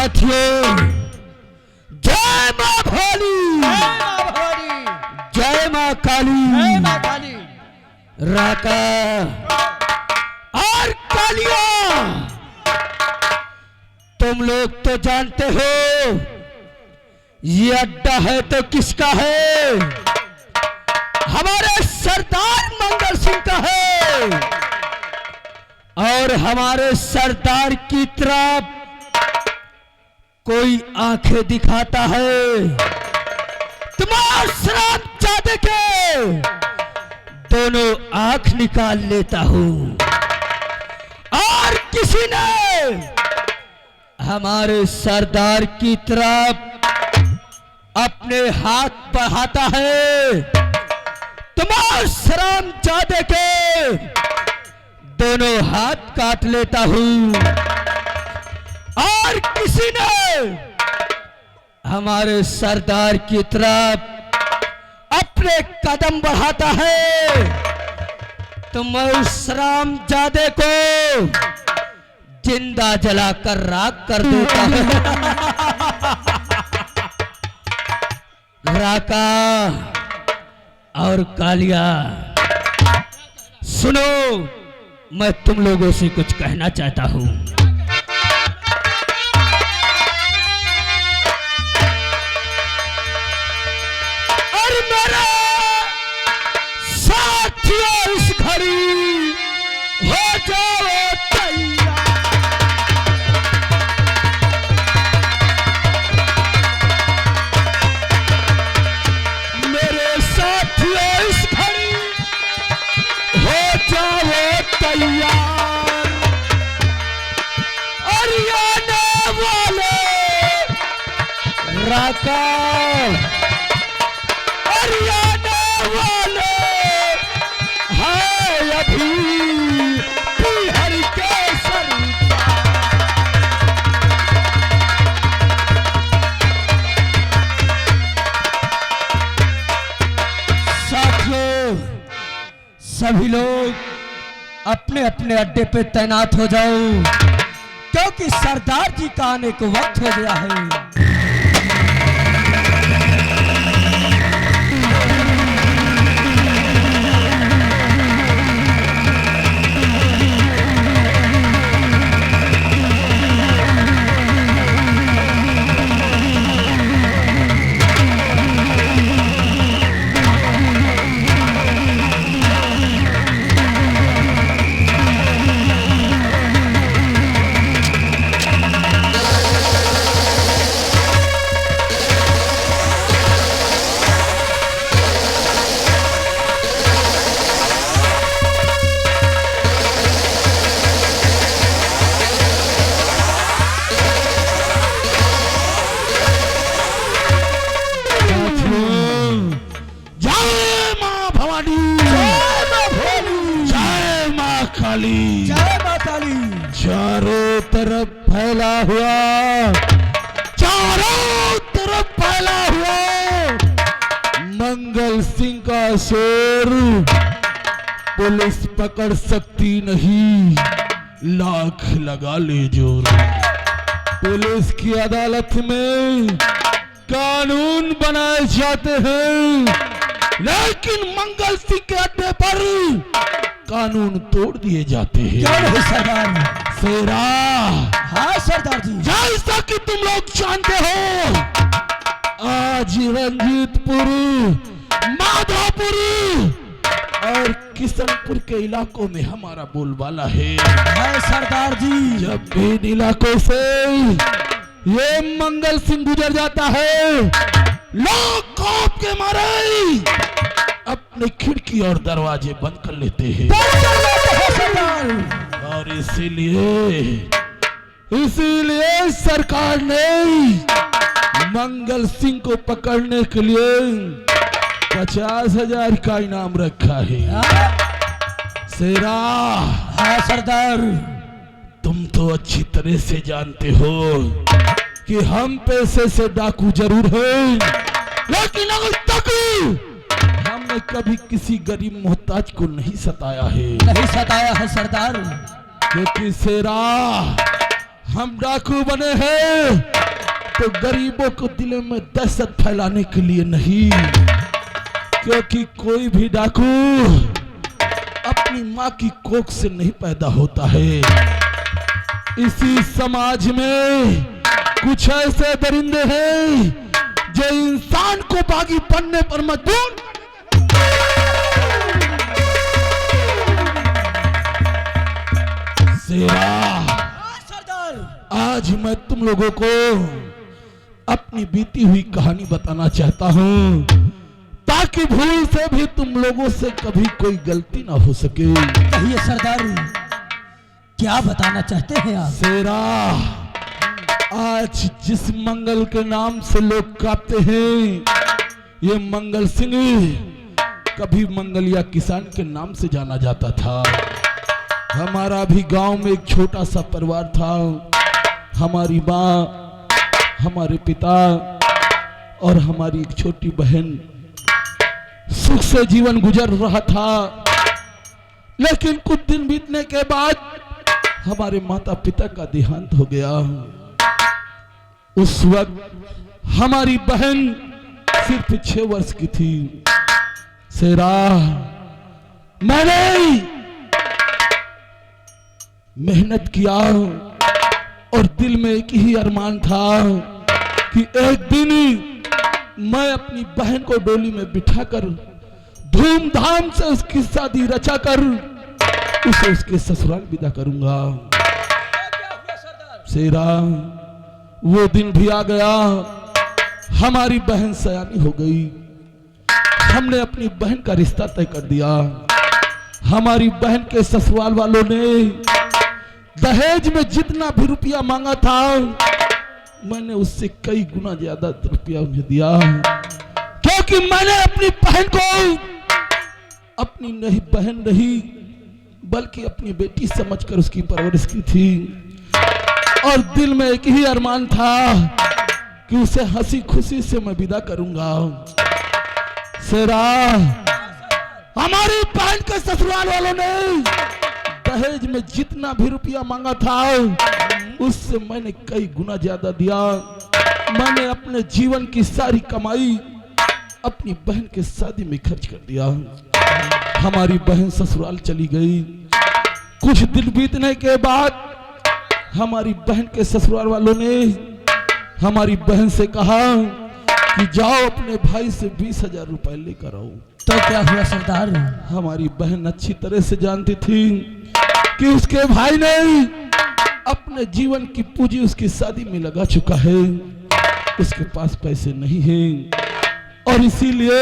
साथियों, जय मां भोली, जय मां काली, राका और कालिया। तुम लोग तो जानते हो ये अड्डा है तो किसका है? हमारे सरदार मंगल सिंह का है। और हमारे सरदार की तरफ कोई आंखें दिखाता है, तुम्हारे शराबजादे के दोनों आंख निकाल लेता हूं। और किसी ने हमारे सरदार की तरफ अपने हाथ बढ़ाता है, तुम्हारे शराबजादे के दोनों हाथ काट लेता हूं। और किसी ने हमारे सरदार की तरफ अपने कदम बढ़ाता है, तो मैं उस शराबजादे को जिंदा जलाकर राख कर देता हूं। राका और कालिया, सुनो, मैं तुम लोगों से कुछ कहना चाहता हूं। और मेरा साथियों, इस घड़ी हो जाओ तैयार। मेरे साथियों, इस घड़ी हो जाओ तैयार। और आने वाले राका और आने वाले है अभी बिहार के सरदार। साथियों, सभी लोग अपने अपने अड्डे पे तैनात हो जाओ, क्योंकि सरदार जी का आने को वक्त हो गया है। जय मां काली, चारों तरफ फैला हुआ, चारों तरफ फैला हुआ मंगल सिंह का शोर पुलिस पकड़ सकती नहीं, लाख लगा ले जोर। पुलिस की अदालत में कानून बनाए जाते हैं, लेकिन मंगल सिंह के अड्डे पर कानून तोड़ दिए जाते हैं। क्या नहीं सरदार? शेरा, हाँ सरदार जी, जैसा कि तुम लोग जानते हो, आज रंजीतपुर, माधोपुर और किशनपुर के इलाकों में हमारा बोलबाला है। सरदार जी, जब भी इन इलाकों से ये मंगल सिंह गुजर जाता है, लोग खौफ के मारे अपने खिड़की और दरवाजे बंद कर लेते हैं। और इसीलिए सरकार ने मंगल सिंह को पकड़ने के लिए 50,000 का इनाम रखा है। शेरा, हाँ सरदार, तुम तो अच्छी तरह से जानते हो कि हम पैसे से डाकू जरूर हैं, लेकिन आज तक हमने कभी किसी गरीब मोहताज को नहीं सताया है। नहीं सताया है सरदार, क्योंकि शेरा हम डाकू बने हैं तो गरीबों को दिलों में दहशत फैलाने के लिए नहीं, क्योंकि कोई भी डाकू अपनी माँ की कोख से नहीं पैदा होता है। इसी समाज में कुछ ऐसे दरिंदे हैं जो इंसान को बागी बनने पर मजबूर। आज मैं तुम लोगों को अपनी बीती हुई कहानी बताना चाहता हूँ, ताकि भूल से भी तुम लोगों से कभी कोई गलती ना हो सके। कहिए सरदार, क्या बताना चाहते हैं आप? शेरा, आज जिस मंगल के नाम से लोग कांपते हैं, ये मंगल सिंह कभी मंगलिया किसान के नाम से जाना जाता था। हमारा भी गांव में एक छोटा सा परिवार था। हमारी माँ, हमारे पिता और हमारी एक छोटी बहन सुख से जीवन गुजर रहा था। लेकिन कुछ दिन बीतने के बाद हमारे माता पिता का देहांत हो गया। उस वक्त हमारी बहन सिर्फ 6 वर्ष की थी। शेरा, मैंने मेहनत किया और दिल में एक ही अरमान था कि एक दिन मैं अपनी बहन को डोली में बिठाकर धूमधाम से उसकी शादी रचाकर उसे उसके ससुराल विदा करूंगा। शेरा, वो दिन भी आ गया। हमारी बहन सयानी हो गई। हमने अपनी बहन का रिश्ता तय कर दिया। हमारी बहन के ससुराल वालों ने दहेज में जितना भी रुपया मांगा था, मैंने उससे कई गुना ज्यादा रुपया उन्हें दिया, क्योंकि मैंने अपनी बहन को अपनी नहीं बहन नहीं बल्कि अपनी बेटी समझकर उसकी परवरिश की थी। और दिल में एक ही अरमान था कि उसे हंसी खुशी से मैं विदा करूंगा। शेरा, हमारी बहन के ससुराल वालों ने दहेज में जितना भी रुपया मांगा था, उससे मैंने कई गुना ज्यादा दिया। मैंने अपने जीवन की सारी कमाई अपनी बहन के शादी में खर्च कर दिया। हमारी बहन ससुराल चली गई। कुछ दिन बीतने के बाद हमारी बहन के ससुराल वालों ने हमारी बहन से कहा कि जाओ अपने भाई से 20,000 रुपए लेकर आओ। तो क्या हुआ सरदार? हमारी बहन अच्छी तरह से जानती थी कि उसके भाई ने अपने जीवन की पूंजी उसकी शादी में लगा चुका है। उसके पास पैसे नहीं हैं और इसीलिए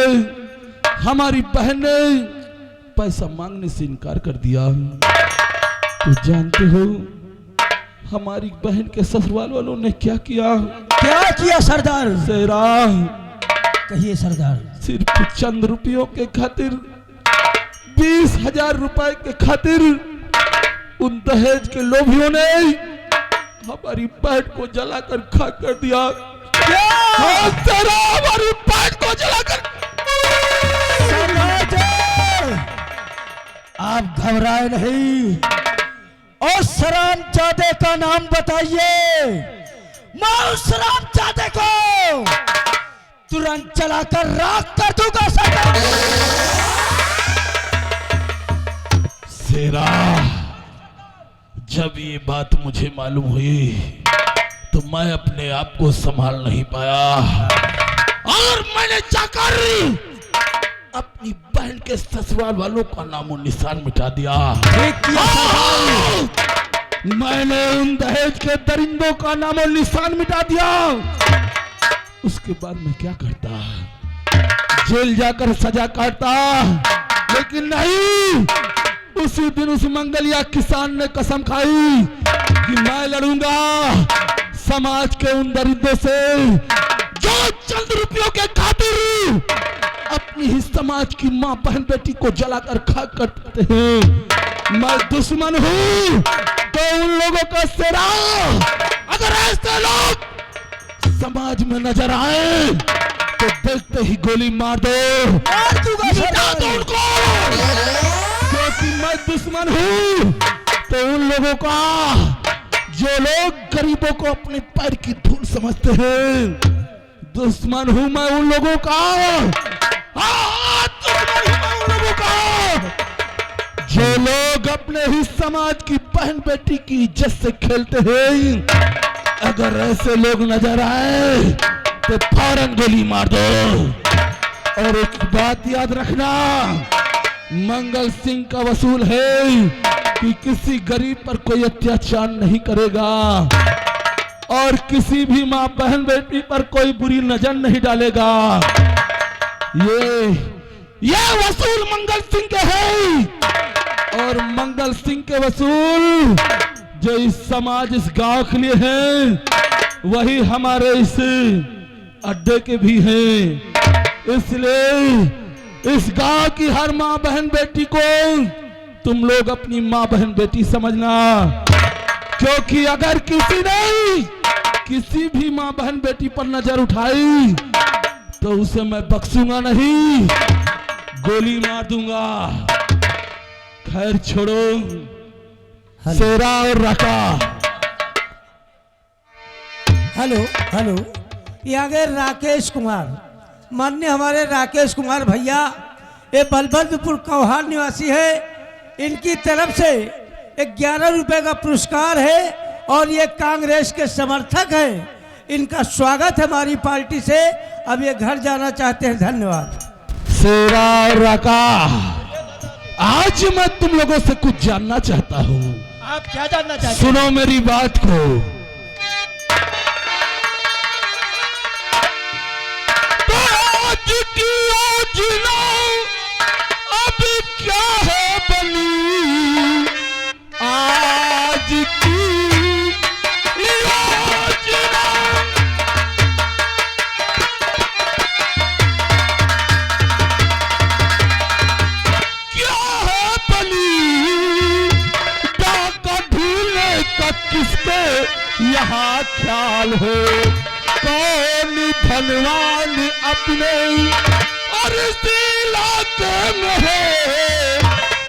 हमारी बहन ने पैसा मांगने से इनकार कर दिया। तो जानते हो हमारी बहन के ससुराल वालों ने क्या किया? क्या किया सरदार? शेरा, कहिए सरदार। सिर्फ चंद रुपयों के खातिर, 20,000 रुपए के खातिर उन दहेज के लोभियों ने हमारी बहन को जलाकर खाक कर दिया। हाँ, तेरा हमारी बहन को जलाकर। आप घबराए नहीं और सरामजादे का नाम बताइए। मैं उस सरामजादे को तुरंत जलाकर राख कर दूंगा सरदार। शेरा, जब ये बात मुझे मालूम हुई तो मैं अपने आप को संभाल नहीं पाया और मैंने जाकर अपनी बहन के ससुराल वालों का नामो निशान मिटा दिया। मैंने उन दहेज के दरिंदों का नामो निशान मिटा दिया। उसके बाद मैं क्या करता? जेल जाकर सजा काटता, लेकिन नहीं। उसी दिन उस मंगलिया किसान ने कसम खाई कि मैं लड़ूंगा समाज के उन दरिंदों से जो चंद रुपयों के खातिर अपनी ही समाज की मां बहन बेटी को जलाकर खाक करते हैं। मैं दुश्मन हूं तो उन लोगों का शेरा, अगर ऐसे लोग समाज में नजर आए तो देखते ही गोली मार दो, मिटा दो उनको। क्योंकि मैं दुश्मन हूं तो उन लोगों का जो लोग गरीबों को अपने पैर की धूल समझते हैं, दुश्मन हूं मैं उन लोगों का। दुश्मन हूं मैं उन लोगों का जो लोग अपने ही समाज की बहन बेटी की इज्जत से खेलते हैं। अगर ऐसे लोग नजर आए तो फौरन गोली मार दो। और एक बात याद रखना, मंगल सिंह का वसूल है कि किसी गरीब पर कोई अत्याचार नहीं करेगा और किसी भी माँ बहन बेटी पर कोई बुरी नजर नहीं डालेगा। ये वसूल मंगल सिंह के है और मंगल सिंह के वसूल जो इस समाज इस गांव के लिए हैं, वही हमारे इस अड्डे के भी हैं। इसलिए इस गांव की हर माँ बहन बेटी को तुम लोग अपनी माँ बहन बेटी समझना, क्योंकि अगर किसी ने किसी भी माँ बहन बेटी पर नजर उठाई तो उसे मैं बख्शूंगा नहीं, गोली मार दूंगा। खैर छोड़ो, शेरा और रका। हेलो हेलो, ये आ गए राकेश कुमार, माननीय हमारे राकेश कुमार भैया, ये बलबंतपुर कौहार निवासी है। इनकी तरफ से 11 रुपए का पुरस्कार है और ये कांग्रेस के समर्थक हैं। इनका स्वागत है हमारी पार्टी से। अब ये घर जाना चाहते हैं। धन्यवाद। शेरा और रका, आज मैं तुम लोगों से कुछ जानना चाहता हूँ। आप क्या जानना चाहते हैं? सुनो मेरी बात को। तो आज की योजना अब क्या है बनी, आज की योजना क्या है बनी, डाका ढूंढने का किसके यहाँ ख्याल है, कौन धनवान अपने और इस इलाके में है,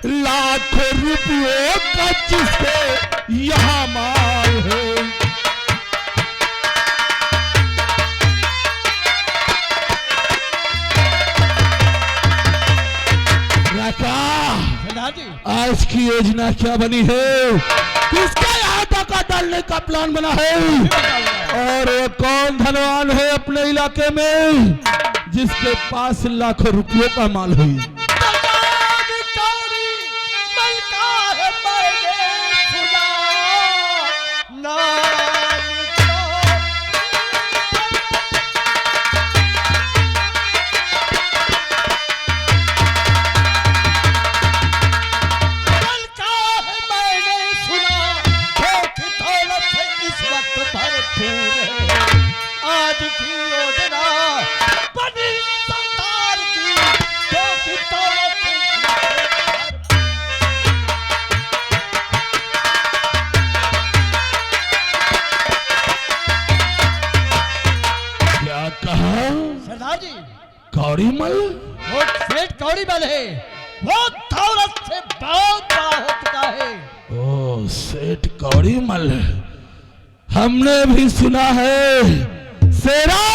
लाखों रुपयों का जिसके यहाँ माल है। आज की योजना क्या बनी है, किसका यहाँ डाका डालने का प्लान बना है, और वो कौन धनवान है अपने इलाके में जिसके पास लाखों रुपयों का माल है। सरदार जी, कौड़ीमल, वो सेठ कौड़ीमल है, वो दौलत से बहुत बड़ा हो चुका है। ओ सेठ कौड़ीमल, हमने भी सुना है। शेरा,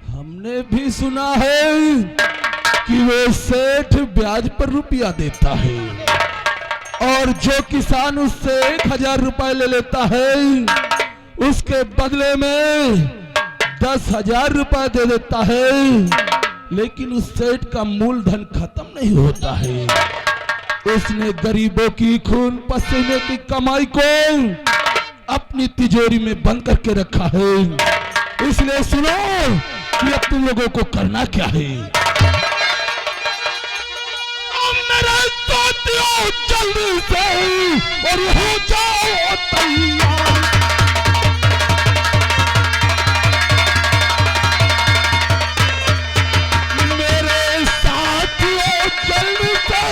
हमने भी सुना है कि वो सेठ ब्याज पर रुपया देता है और जो किसान उससे 1000 रुपए ले लेता है उसके बदले में 10,000 रुपए दे देता है, लेकिन उस सेठ का मूलधन खत्म नहीं होता है। उसने गरीबों की खून पसीने की कमाई को अपनी तिजोरी में बंद करके रखा है। इसलिए सुनो कि अब तुम लोगों को करना क्या है। मेरे साथियों, जल्दी से और हो जाओ तैयार। मेरे साथियों, जल्दी से